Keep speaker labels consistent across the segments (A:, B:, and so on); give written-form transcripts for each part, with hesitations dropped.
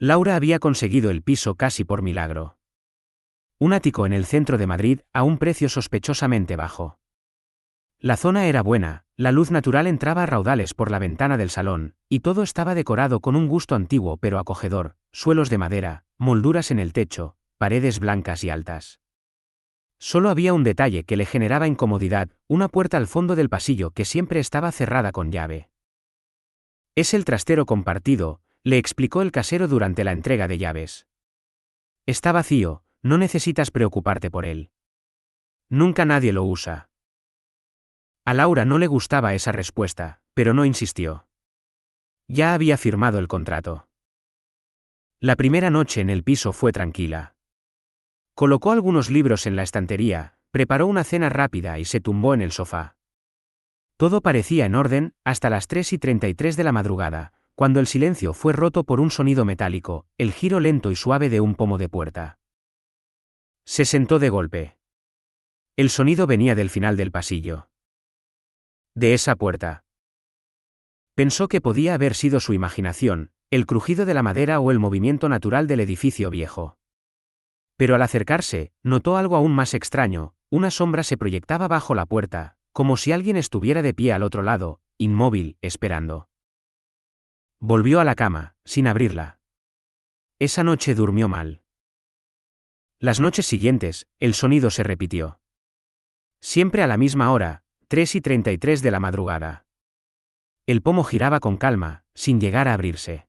A: Laura había conseguido el piso casi por milagro. Un ático en el centro de Madrid a un precio sospechosamente bajo. La zona era buena, la luz natural entraba a raudales por la ventana del salón, y todo estaba decorado con un gusto antiguo pero acogedor, suelos de madera, molduras en el techo, paredes blancas y altas. Solo había un detalle que le generaba incomodidad, una puerta al fondo del pasillo que siempre estaba cerrada con llave. Es el trastero compartido, le explicó el casero durante la entrega de llaves. Está vacío, no necesitas preocuparte por él. Nunca nadie lo usa. A Laura no le gustaba esa respuesta, pero no insistió. Ya había firmado el contrato. La primera noche en el piso fue tranquila. Colocó algunos libros en la estantería, preparó una cena rápida y se tumbó en el sofá. Todo parecía en orden, hasta las 3:33 de la madrugada, cuando el silencio fue roto por un sonido metálico, el giro lento y suave de un pomo de puerta. Se sentó de golpe. El sonido venía del final del pasillo. De esa puerta. Pensó que podía haber sido su imaginación, el crujido de la madera o el movimiento natural del edificio viejo. Pero al acercarse, notó algo aún más extraño, una sombra se proyectaba bajo la puerta, como si alguien estuviera de pie al otro lado, inmóvil, esperando. Volvió a la cama, sin abrirla. Esa noche durmió mal. Las noches siguientes, el sonido se repitió. Siempre a la misma hora, 3:33 de la madrugada. El pomo giraba con calma, sin llegar a abrirse.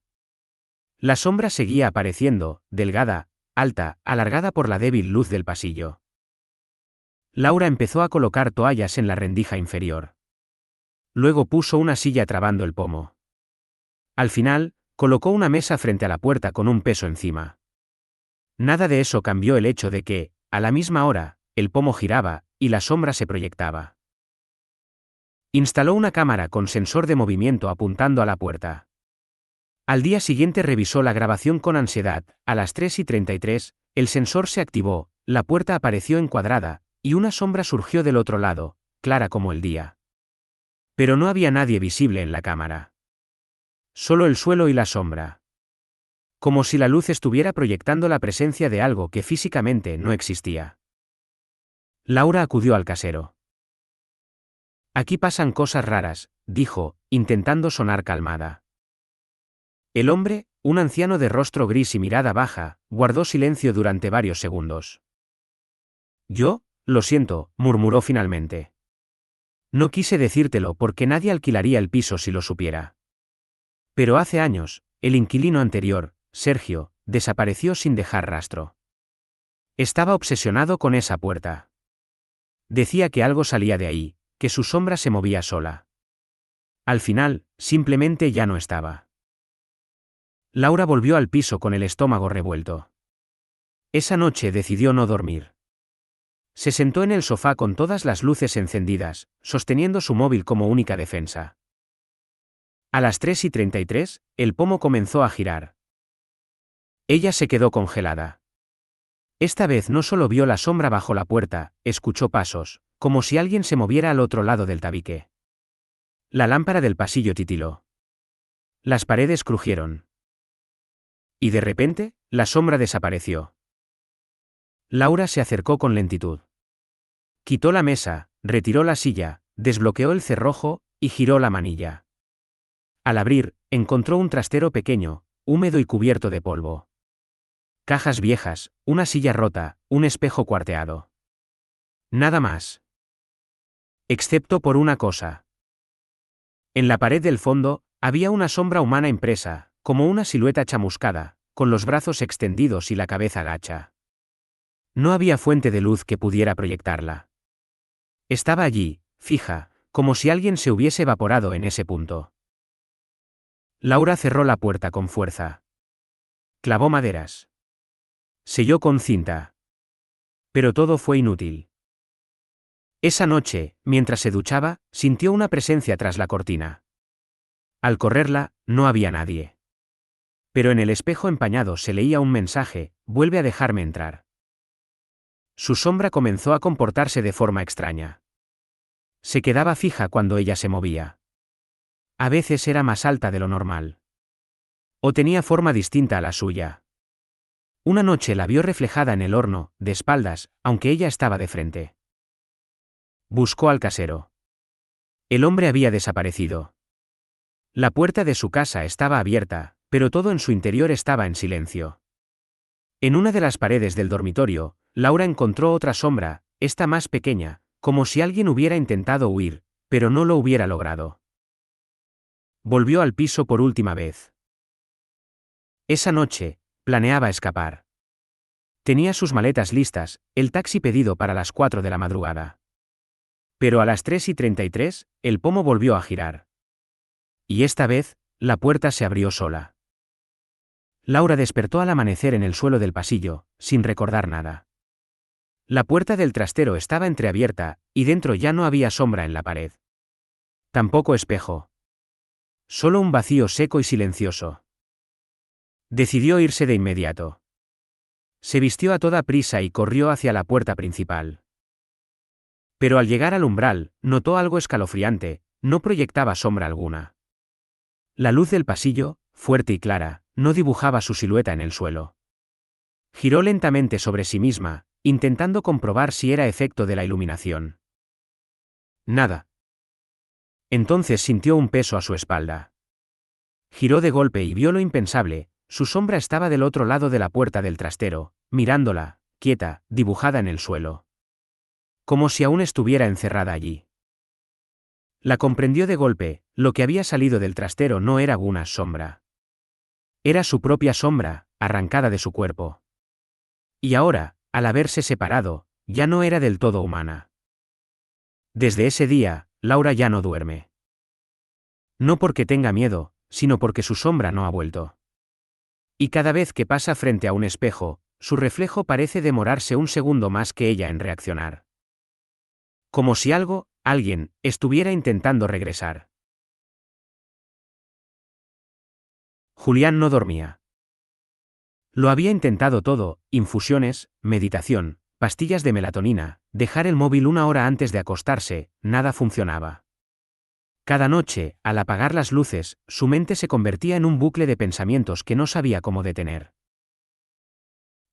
A: La sombra seguía apareciendo, delgada, alta, alargada por la débil luz del pasillo. Laura empezó a colocar toallas en la rendija inferior. Luego puso una silla trabando el pomo. Al final, colocó una mesa frente a la puerta con un peso encima. Nada de eso cambió el hecho de que, a la misma hora, el pomo giraba, y la sombra se proyectaba. Instaló una cámara con sensor de movimiento apuntando a la puerta. Al día siguiente revisó la grabación con ansiedad, a las 3:33, el sensor se activó, la puerta apareció encuadrada, y una sombra surgió del otro lado, clara como el día. Pero no había nadie visible en la cámara. Solo el suelo y la sombra. Como si la luz estuviera proyectando la presencia de algo que físicamente no existía. Laura acudió al casero. Aquí pasan cosas raras, dijo, intentando sonar calmada. El hombre, un anciano de rostro gris y mirada baja, guardó silencio durante varios segundos. Yo, lo siento, murmuró finalmente. No quise decírtelo porque nadie alquilaría el piso si lo supiera. Pero hace años, el inquilino anterior, Sergio, desapareció sin dejar rastro. Estaba obsesionado con esa puerta. Decía que algo salía de ahí, que su sombra se movía sola. Al final, simplemente ya no estaba. Laura volvió al piso con el estómago revuelto. Esa noche decidió no dormir. Se sentó en el sofá con todas las luces encendidas, sosteniendo su móvil como única defensa. A las 3:33, el pomo comenzó a girar. Ella se quedó congelada. Esta vez no solo vio la sombra bajo la puerta, escuchó pasos, como si alguien se moviera al otro lado del tabique. La lámpara del pasillo titiló. Las paredes crujieron. Y de repente, la sombra desapareció. Laura se acercó con lentitud. Quitó la mesa, retiró la silla, desbloqueó el cerrojo, y giró la manilla. Al abrir, encontró un trastero pequeño, húmedo y cubierto de polvo. Cajas viejas, una silla rota, un espejo cuarteado. Nada más. Excepto por una cosa. En la pared del fondo, había una sombra humana impresa, como una silueta chamuscada, con los brazos extendidos y la cabeza gacha. No había fuente de luz que pudiera proyectarla. Estaba allí, fija, como si alguien se hubiese evaporado en ese punto. Laura cerró la puerta con fuerza. Clavó maderas. Selló con cinta. Pero todo fue inútil. Esa noche, mientras se duchaba, sintió una presencia tras la cortina. Al correrla, no había nadie. Pero en el espejo empañado se leía un mensaje: vuelve a dejarme entrar. Su sombra comenzó a comportarse de forma extraña. Se quedaba fija cuando ella se movía. A veces era más alta de lo normal. ¿O tenía forma distinta a la suya? Una noche la vio reflejada en el horno, de espaldas, aunque ella estaba de frente. Buscó al casero. El hombre había desaparecido. La puerta de su casa estaba abierta, pero todo en su interior estaba en silencio. En una de las paredes del dormitorio, Laura encontró otra sombra, esta más pequeña, como si alguien hubiera intentado huir, pero no lo hubiera logrado. Volvió al piso por última vez. Esa noche, planeaba escapar. Tenía sus maletas listas, el taxi pedido para las 4 de la madrugada. Pero a las 3:33, el pomo volvió a girar. Y esta vez, la puerta se abrió sola. Laura despertó al amanecer en el suelo del pasillo, sin recordar nada. La puerta del trastero estaba entreabierta, y dentro ya no había sombra en la pared. Tampoco espejo. Solo un vacío seco y silencioso. Decidió irse de inmediato. Se vistió a toda prisa y corrió hacia la puerta principal. Pero al llegar al umbral, notó algo escalofriante, no proyectaba sombra alguna. La luz del pasillo, fuerte y clara, no dibujaba su silueta en el suelo. Giró lentamente sobre sí misma, intentando comprobar si era efecto de la iluminación. Nada. Entonces sintió un peso a su espalda. Giró de golpe y vio lo impensable, su sombra estaba del otro lado de la puerta del trastero, mirándola, quieta, dibujada en el suelo. Como si aún estuviera encerrada allí. La comprendió de golpe, lo que había salido del trastero no era una sombra. Era su propia sombra, arrancada de su cuerpo. Y ahora, al haberse separado, ya no era del todo humana. Desde ese día, Laura ya no duerme. No porque tenga miedo, sino porque su sombra no ha vuelto. Y cada vez que pasa frente a un espejo, su reflejo parece demorarse un segundo más que ella en reaccionar. Como si algo, alguien, estuviera intentando regresar. Julián no dormía. Lo había intentado todo, infusiones, meditación, pastillas de melatonina, dejar el móvil 1 hora antes de acostarse, nada funcionaba. Cada noche, al apagar las luces, su mente se convertía en un bucle de pensamientos que no sabía cómo detener.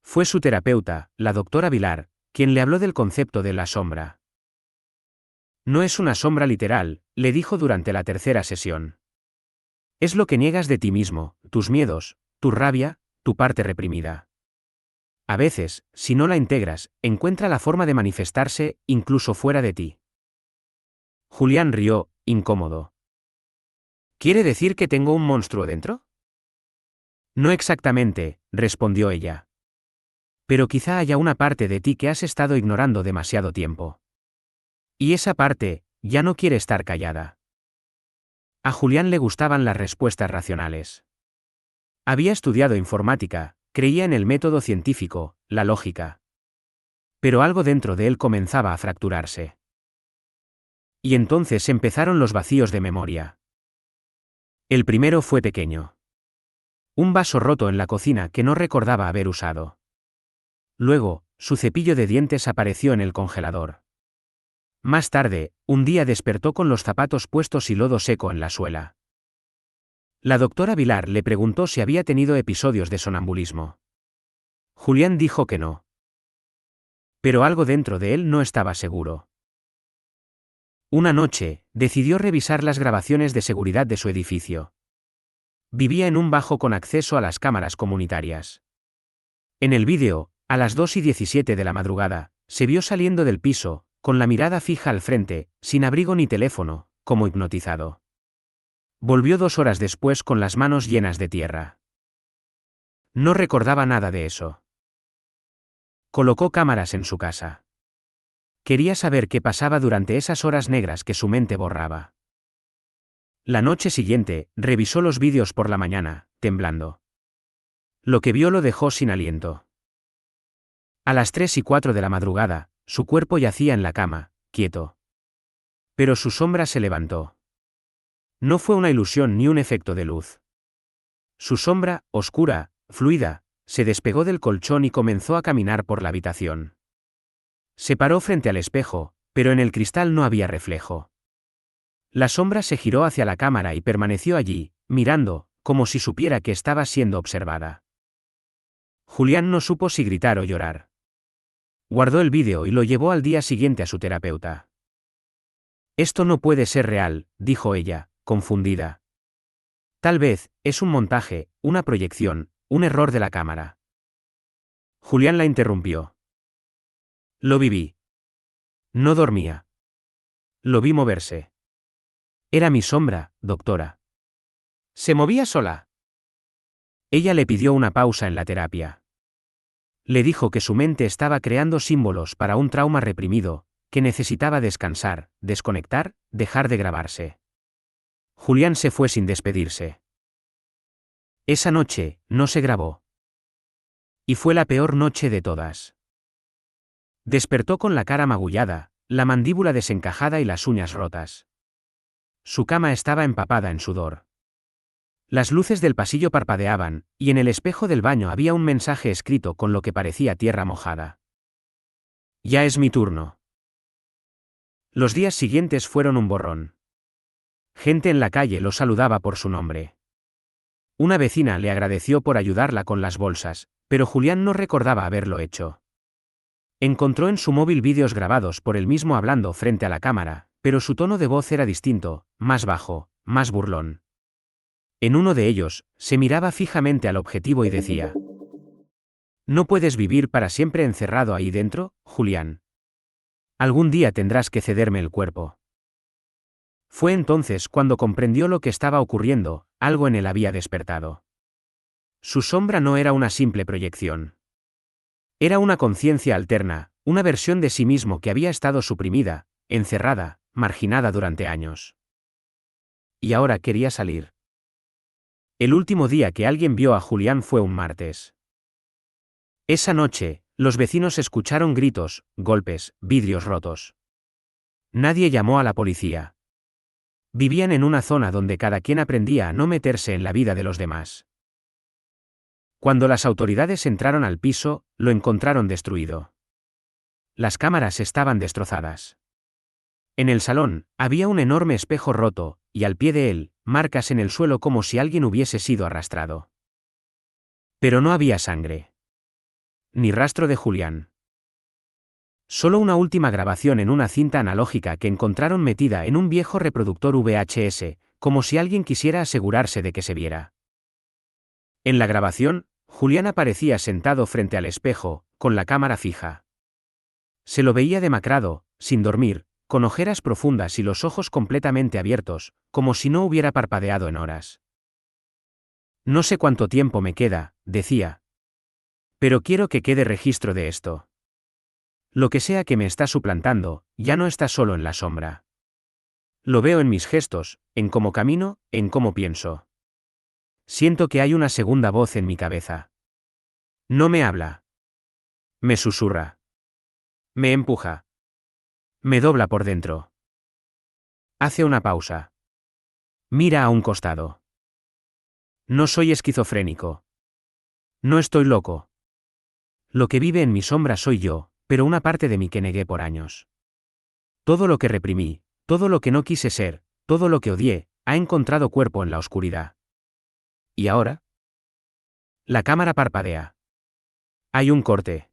A: Fue su terapeuta, la doctora Vilar, quien le habló del concepto de la sombra. No es una sombra literal, le dijo durante la tercera sesión. Es lo que niegas de ti mismo, tus miedos, tu rabia, tu parte reprimida. A veces, si no la integras, encuentra la forma de manifestarse, incluso fuera de ti. Julián rió, incómodo. ¿Quiere decir que tengo un monstruo dentro? No exactamente, respondió ella. Pero quizá haya una parte de ti que has estado ignorando demasiado tiempo. Y esa parte, ya no quiere estar callada. A Julián le gustaban las respuestas racionales. Había estudiado informática, creía en el método científico, la lógica. Pero algo dentro de él comenzaba a fracturarse. Y entonces empezaron los vacíos de memoria. El primero fue pequeño. Un vaso roto en la cocina que no recordaba haber usado. Luego, su cepillo de dientes apareció en el congelador. Más tarde, un día despertó con los zapatos puestos y lodo seco en la suela. La doctora Vilar le preguntó si había tenido episodios de sonambulismo. Julián dijo que no. Pero algo dentro de él no estaba seguro. Una noche, decidió revisar las grabaciones de seguridad de su edificio. Vivía en un bajo con acceso a las cámaras comunitarias. En el vídeo, a las 2:17 de la madrugada, se vio saliendo del piso, con la mirada fija al frente, sin abrigo ni teléfono, como hipnotizado. Volvió 2 horas después con las manos llenas de tierra. No recordaba nada de eso. Colocó cámaras en su casa. Quería saber qué pasaba durante esas horas negras que su mente borraba. La noche siguiente, revisó los vídeos por la mañana, temblando. Lo que vio lo dejó sin aliento. A las 3:04 de la madrugada, su cuerpo yacía en la cama, quieto. Pero su sombra se levantó. No fue una ilusión ni un efecto de luz. Su sombra, oscura, fluida, se despegó del colchón y comenzó a caminar por la habitación. Se paró frente al espejo, pero en el cristal no había reflejo. La sombra se giró hacia la cámara y permaneció allí, mirando, como si supiera que estaba siendo observada. Julián no supo si gritar o llorar. Guardó el vídeo y lo llevó al día siguiente a su terapeuta. Esto no puede ser real, dijo ella, confundida. Tal vez, es un montaje, una proyección, un error de la cámara. Julián la interrumpió. Lo viví. No dormía. Lo vi moverse. Era mi sombra, doctora. ¿Se movía sola? Ella le pidió una pausa en la terapia. Le dijo que su mente estaba creando símbolos para un trauma reprimido, que necesitaba descansar, desconectar, dejar de grabarse. Julián se fue sin despedirse. Esa noche, no se grabó. Y fue la peor noche de todas. Despertó con la cara magullada, la mandíbula desencajada y las uñas rotas. Su cama estaba empapada en sudor. Las luces del pasillo parpadeaban, y en el espejo del baño había un mensaje escrito con lo que parecía tierra mojada. Ya es mi turno. Los días siguientes fueron un borrón. Gente en la calle lo saludaba por su nombre. Una vecina le agradeció por ayudarla con las bolsas, pero Julián no recordaba haberlo hecho. Encontró en su móvil vídeos grabados por él mismo hablando frente a la cámara, pero su tono de voz era distinto, más bajo, más burlón. En uno de ellos, se miraba fijamente al objetivo y decía: «¿No puedes vivir para siempre encerrado ahí dentro, Julián? Algún día tendrás que cederme el cuerpo». Fue entonces cuando comprendió lo que estaba ocurriendo, algo en él había despertado. Su sombra no era una simple proyección. Era una conciencia alterna, una versión de sí mismo que había estado suprimida, encerrada, marginada durante años. Y ahora quería salir. El último día que alguien vio a Julián fue un martes. Esa noche, los vecinos escucharon gritos, golpes, vidrios rotos. Nadie llamó a la policía. Vivían en una zona donde cada quien aprendía a no meterse en la vida de los demás. Cuando las autoridades entraron al piso, lo encontraron destruido. Las cámaras estaban destrozadas. En el salón, había un enorme espejo roto, y al pie de él, marcas en el suelo como si alguien hubiese sido arrastrado. Pero no había sangre. Ni rastro de Julián. Solo una última grabación en una cinta analógica que encontraron metida en un viejo reproductor VHS, como si alguien quisiera asegurarse de que se viera. En la grabación, Julián aparecía sentado frente al espejo, con la cámara fija. Se lo veía demacrado, sin dormir, con ojeras profundas y los ojos completamente abiertos, como si no hubiera parpadeado en horas. «No sé cuánto tiempo me queda», decía. «Pero quiero que quede registro de esto. Lo que sea que me está suplantando, ya no está solo en la sombra. Lo veo en mis gestos, en cómo camino, en cómo pienso. Siento que hay una segunda voz en mi cabeza. No me habla. Me susurra. Me empuja. Me dobla por dentro». Hace una pausa. Mira a un costado. «No soy esquizofrénico. No estoy loco. Lo que vive en mi sombra soy yo, pero una parte de mí que negué por años. Todo lo que reprimí, todo lo que no quise ser, todo lo que odié, ha encontrado cuerpo en la oscuridad. ¿Y ahora?». La cámara parpadea. Hay un corte.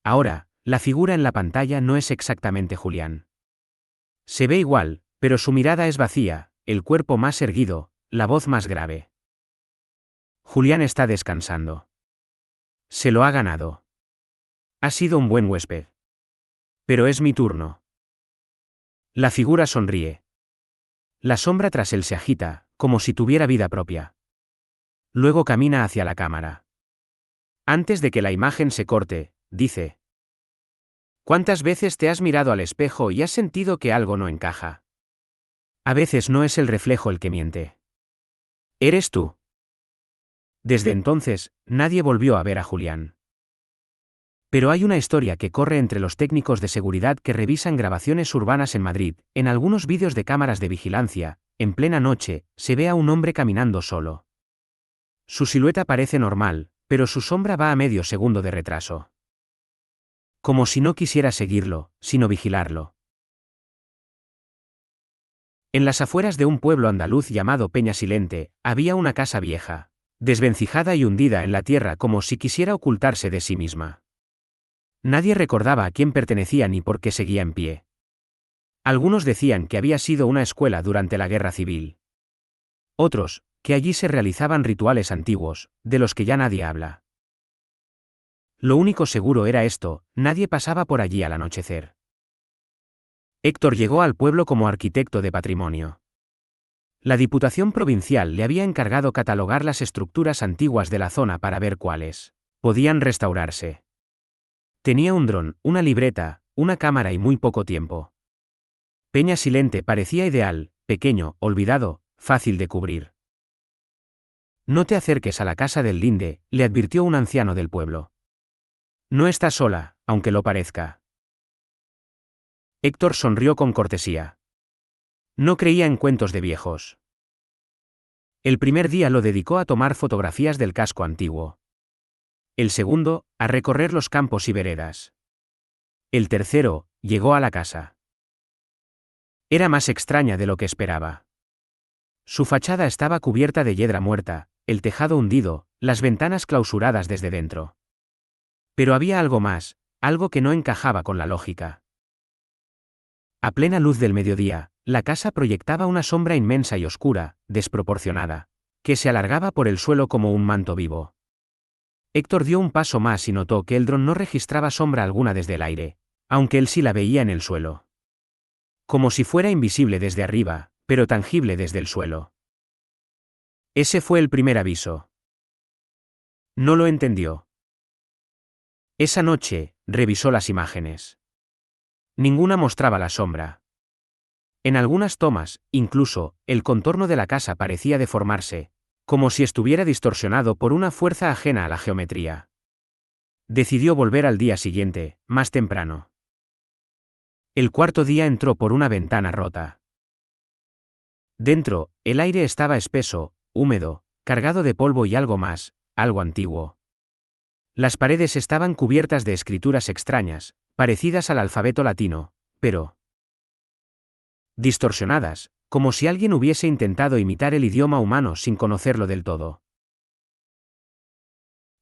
A: Ahora, la figura en la pantalla no es exactamente Julián. Se ve igual, pero su mirada es vacía, el cuerpo más erguido, la voz más grave. Julián está descansando. Se lo ha ganado. Ha sido un buen huésped. Pero es mi turno. La figura sonríe. La sombra tras él se agita, como si tuviera vida propia. Luego camina hacia la cámara. Antes de que la imagen se corte, dice: «¿Cuántas veces te has mirado al espejo y has sentido que algo no encaja? A veces no es el reflejo el que miente. Eres tú». Desde entonces, nadie volvió a ver a Julián. Pero hay una historia que corre entre los técnicos de seguridad que revisan grabaciones urbanas en Madrid. En algunos vídeos de cámaras de vigilancia, en plena noche, se ve a un hombre caminando solo. Su silueta parece normal, pero su sombra va a medio segundo de retraso. Como si no quisiera seguirlo, sino vigilarlo. En las afueras de un pueblo andaluz llamado Peñasilente, había una casa vieja, desvencijada y hundida en la tierra como si quisiera ocultarse de sí misma. Nadie recordaba a quién pertenecía ni por qué seguía en pie. Algunos decían que había sido una escuela durante la Guerra Civil. Otros, que allí se realizaban rituales antiguos, de los que ya nadie habla. Lo único seguro era esto: nadie pasaba por allí al anochecer. Héctor llegó al pueblo como arquitecto de patrimonio. La Diputación Provincial le había encargado catalogar las estructuras antiguas de la zona para ver cuáles podían restaurarse. Tenía un dron, una libreta, una cámara y muy poco tiempo. Peñasilente parecía ideal, pequeño, olvidado, fácil de cubrir. No te acerques a la casa del Linde, le advirtió un anciano del pueblo. No está sola, aunque lo parezca. Héctor sonrió con cortesía. No creía en cuentos de viejos. El primer día lo dedicó a tomar fotografías del casco antiguo. El segundo, a recorrer los campos y veredas. El tercero, llegó a la casa. Era más extraña de lo que esperaba. Su fachada estaba cubierta de hiedra muerta, el tejado hundido, las ventanas clausuradas desde dentro. Pero había algo más, algo que no encajaba con la lógica. A plena luz del mediodía, la casa proyectaba una sombra inmensa y oscura, desproporcionada, que se alargaba por el suelo como un manto vivo. Héctor dio un paso más y notó que el dron no registraba sombra alguna desde el aire, aunque él sí la veía en el suelo. Como si fuera invisible desde arriba, pero tangible desde el suelo. Ese fue el primer aviso. No lo entendió. Esa noche, revisó las imágenes. Ninguna mostraba la sombra. En algunas tomas, incluso, el contorno de la casa parecía deformarse, como si estuviera distorsionado por una fuerza ajena a la geometría. Decidió volver al día siguiente, más temprano. El cuarto día entró por una ventana rota. Dentro, el aire estaba espeso, húmedo, cargado de polvo y algo más, algo antiguo. Las paredes estaban cubiertas de escrituras extrañas, parecidas al alfabeto latino, pero distorsionadas, como si alguien hubiese intentado imitar el idioma humano sin conocerlo del todo.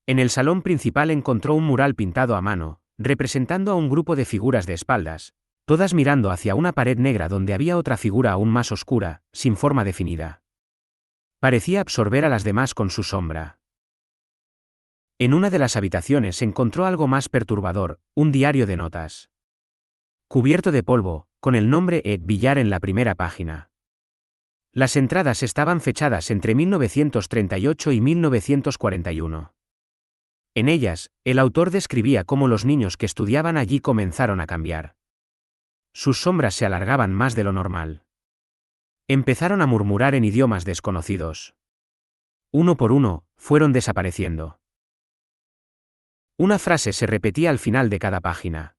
A: En el salón principal encontró un mural pintado a mano, representando a un grupo de figuras de espaldas, todas mirando hacia una pared negra donde había otra figura aún más oscura, sin forma definida. Parecía absorber a las demás con su sombra. En una de las habitaciones encontró algo más perturbador, un diario de notas. Cubierto de polvo, con el nombre Ed Villar en la primera página. Las entradas estaban fechadas entre 1938 y 1941. En ellas, el autor describía cómo los niños que estudiaban allí comenzaron a cambiar. Sus sombras se alargaban más de lo normal. Empezaron a murmurar en idiomas desconocidos. Uno por uno, fueron desapareciendo. Una frase se repetía al final de cada página.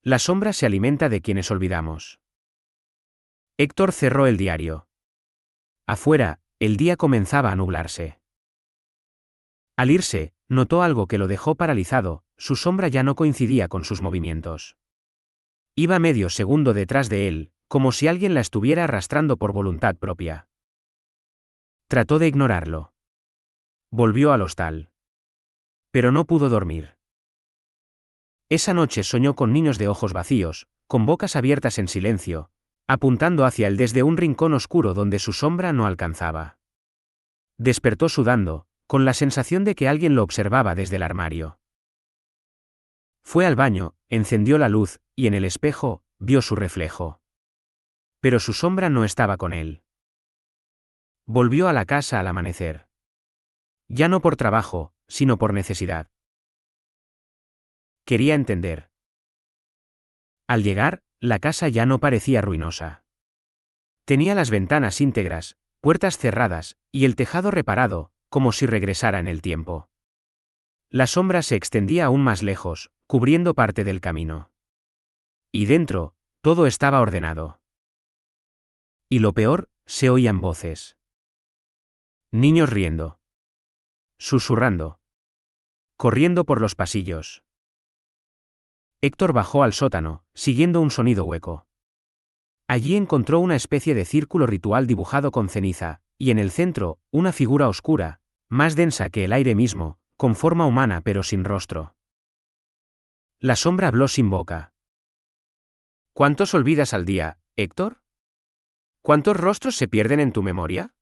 A: La sombra se alimenta de quienes olvidamos. Héctor cerró el diario. Afuera, el día comenzaba a nublarse. Al irse, notó algo que lo dejó paralizado: su sombra ya no coincidía con sus movimientos. Iba medio segundo detrás de él, como si alguien la estuviera arrastrando por voluntad propia. Trató de ignorarlo. Volvió al hostal. Pero no pudo dormir. Esa noche soñó con niños de ojos vacíos, con bocas abiertas en silencio, apuntando hacia él desde un rincón oscuro donde su sombra no alcanzaba. Despertó sudando, con la sensación de que alguien lo observaba desde el armario. Fue al baño, encendió la luz, y en el espejo, vio su reflejo. Pero su sombra no estaba con él. Volvió a la casa al amanecer. Ya no por trabajo, sino por necesidad. Quería entender. Al llegar, la casa ya no parecía ruinosa. Tenía las ventanas íntegras, puertas cerradas, y el tejado reparado, como si regresara en el tiempo. La sombra se extendía aún más lejos, cubriendo parte del camino. Y dentro, todo estaba ordenado. Y lo peor, se oían voces. Niños riendo. Susurrando. Corriendo por los pasillos. Héctor bajó al sótano, siguiendo un sonido hueco. Allí encontró una especie de círculo ritual dibujado con ceniza, y en el centro, una figura oscura, más densa que el aire mismo, con forma humana pero sin rostro. La sombra habló sin boca. ¿Cuántos olvidas al día, Héctor? ¿Cuántos rostros se pierden en tu memoria?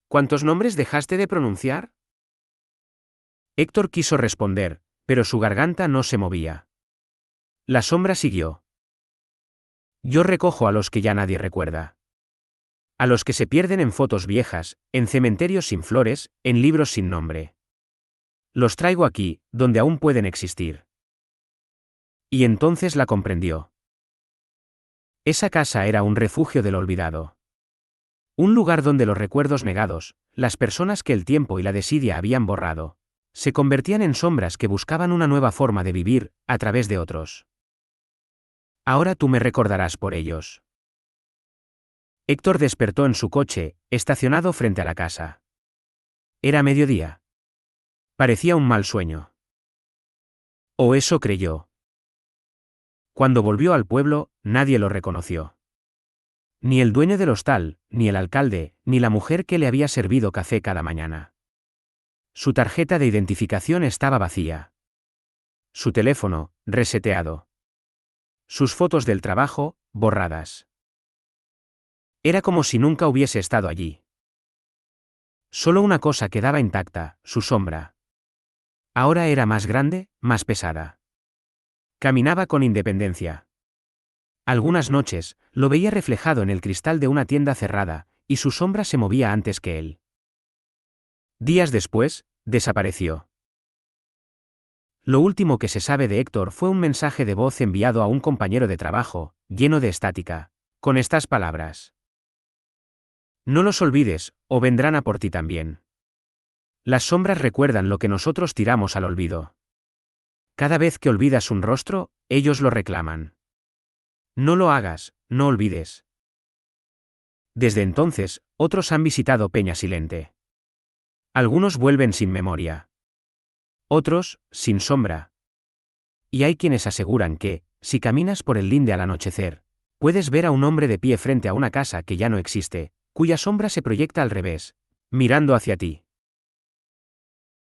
A: ¿Cuántos nombres dejaste de pronunciar? Héctor quiso responder, pero su garganta no se movía. La sombra siguió. Yo recojo a los que ya nadie recuerda. A los que se pierden en fotos viejas, en cementerios sin flores, en libros sin nombre. Los traigo aquí, donde aún pueden existir. Y entonces la comprendió. Esa casa era un refugio del olvidado. Un lugar donde los recuerdos negados, las personas que el tiempo y la desidia habían borrado, se convertían en sombras que buscaban una nueva forma de vivir, a través de otros. Ahora tú me recordarás por ellos. Héctor despertó en su coche, estacionado frente a la casa. Era mediodía. Parecía un mal sueño. O eso creyó. Cuando volvió al pueblo, nadie lo reconoció. Ni el dueño del hostal, ni el alcalde, ni la mujer que le había servido café cada mañana. Su tarjeta de identificación estaba vacía. Su teléfono, reseteado. Sus fotos del trabajo, borradas. Era como si nunca hubiese estado allí. Solo una cosa quedaba intacta, su sombra. Ahora era más grande, más pesada. Caminaba con independencia. Algunas noches, lo veía reflejado en el cristal de una tienda cerrada, y su sombra se movía antes que él. Días después, desapareció. Lo último que se sabe de Héctor fue un mensaje de voz enviado a un compañero de trabajo, lleno de estática, con estas palabras. No los olvides, o vendrán a por ti también. Las sombras recuerdan lo que nosotros tiramos al olvido. Cada vez que olvidas un rostro, ellos lo reclaman. No lo hagas, no olvides. Desde entonces, otros han visitado Peña Silente. Algunos vuelven sin memoria. Otros, sin sombra. Y hay quienes aseguran que, si caminas por el linde al anochecer, puedes ver a un hombre de pie frente a una casa que ya no existe, cuya sombra se proyecta al revés, mirando hacia ti.